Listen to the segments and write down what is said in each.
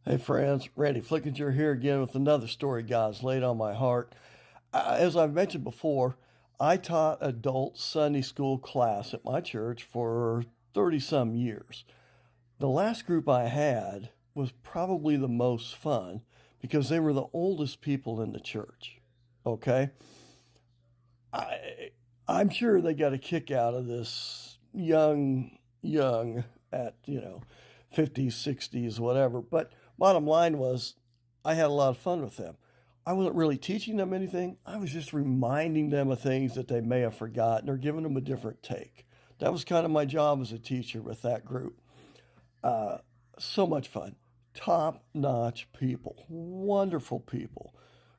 Hey friends, Randy Flickinger here again with another story God's laid on my heart. As I've mentioned before, I taught adult Sunday school class at my church for 30 some years. The last group I had was probably the most fun because they were the oldest people in the church. Okay? I, I'm sure they got a kick out of this young at, 50s, 60s, whatever. But bottom line was, I had a lot of fun with them. I wasn't really teaching them anything. I was just reminding them of things that they may have forgotten or giving them a different take. That was kind of my job as a teacher with that group. Uh, so much fun. Top notch people, wonderful people,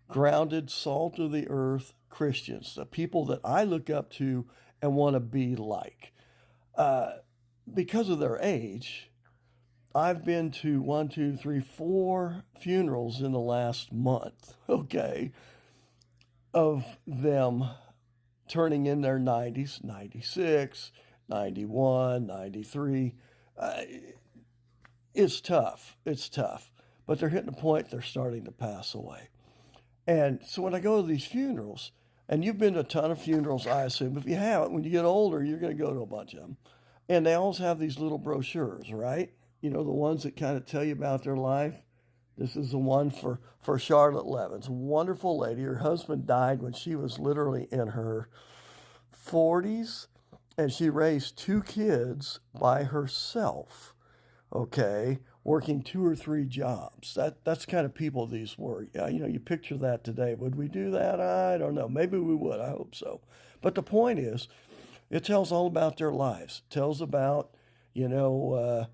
grounded, salt of the earth Christians, the people that I look up to and want to be like. Uh, because of their age, I've been to one, two, three, four funerals in the last month, okay, of them turning in their 90s, 96, 91, 93. Uh, it's tough. It's tough. But they're hitting a point they're starting to pass away. And so when I go to these funerals, and you've been to a ton of funerals, I assume. If you haven't, when you get older, you're going to go to a bunch of them. And they always have these little brochures, right? You know, the ones that kind of tell you about their life. This is the one for Charlotte Levins, a wonderful lady. Her husband died when she was literally in her 40s, and she raised two kids by herself, okay, working two or three jobs. That's the kind of people these were. Yeah, you picture that today. Would we do that? I don't know. Maybe we would. I hope so. But the point is, it tells all about their lives. It tells about, you know,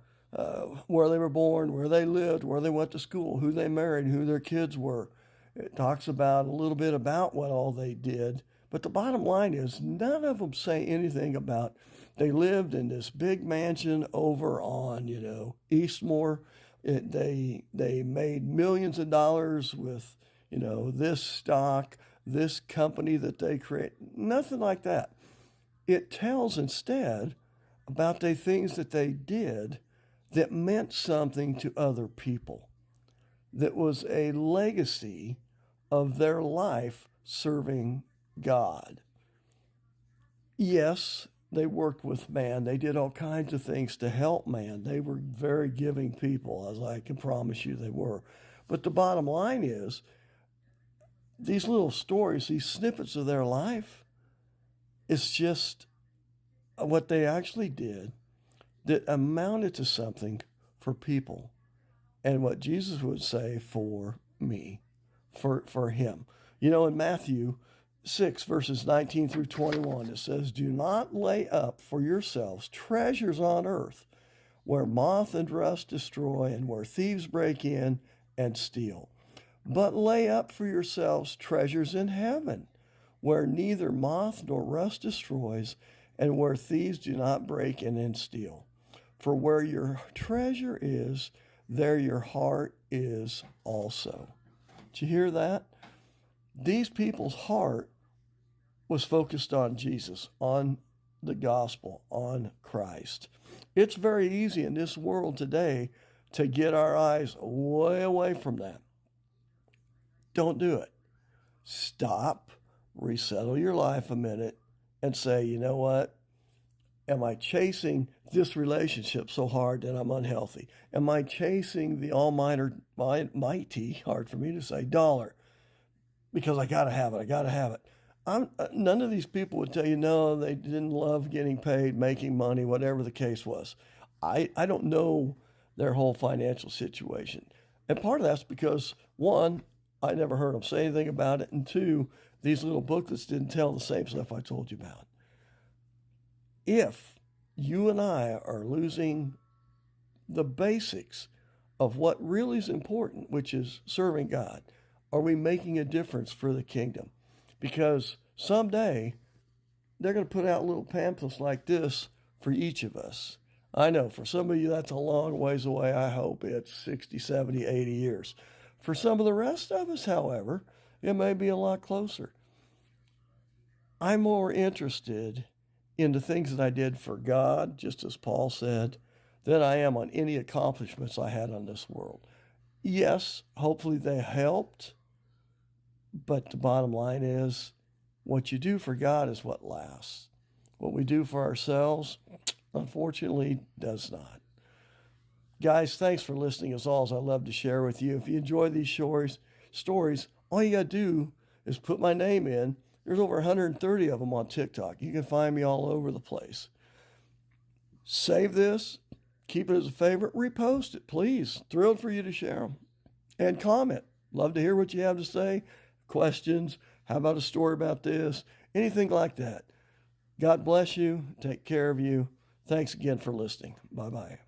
where they were born, where they lived, where they went to school, who they married, who their kids were. It talks about a little bit about what all they did. But the bottom line is, none of them say anything about they lived in this big mansion over on, Eastmore. They made millions of dollars with, this stock, this company that they create. Nothing like that. It tells instead about the things that they did that meant something to other people, that was a legacy of their life serving God. Yes, they worked with man. They did all kinds of things to help man. They were very giving people, as I can promise you they were. But the bottom line is, these little stories, these snippets of their life, it's just what they actually did that amounted to something for people. And what Jesus would say for me, for him. In Matthew 6, verses 19 through 21, it says, "Do not lay up for yourselves treasures on earth, where moth and rust destroy, and where thieves break in and steal. But lay up for yourselves treasures in heaven, where neither moth nor rust destroys, and where thieves do not break in and steal. For where your treasure is, there your heart is also." Did you hear that? These people's heart was focused on Jesus, on the gospel, on Christ. It's very easy in this world today to get our eyes way away from that. Don't do it. Stop, resettle your life a minute, and say, you know what? Am I chasing this relationship so hard that I'm unhealthy? Am I chasing the almighty, hard for me to say, dollar? Because I got to have it. I got to have it. None of these people would tell you, no, they didn't love getting paid, making money, whatever the case was. I don't know their whole financial situation. And part of that's because, one, I never heard them say anything about it. And two, these little booklets didn't tell the same stuff I told you about. If you and I are losing the basics of what really is important, which is serving God, are we making a difference for the kingdom? Because someday they're going to put out little pamphlets like this for each of us. I know for some of you that's a long ways away. I hope it's 60, 70, 80 years. For some of the rest of us, however, it may be a lot closer. I'm more interested in the things that I did for God, just as Paul said, than I am on any accomplishments I had on this world. Yes, hopefully they helped, but the bottom line is what you do for God is what lasts. What we do for ourselves, unfortunately, does not. Guys, thanks for listening as always. I love to share with you. If you enjoy these stories, all you got to do is put my name in. There's over 130 of them on TikTok. You can find me all over the place. Save this, keep it as a favorite, repost it, please. Thrilled for you to share them. And comment. Love to hear what you have to say. Questions. How about a story about this? Anything like that. God bless you. Take care of you. Thanks again for listening. Bye bye.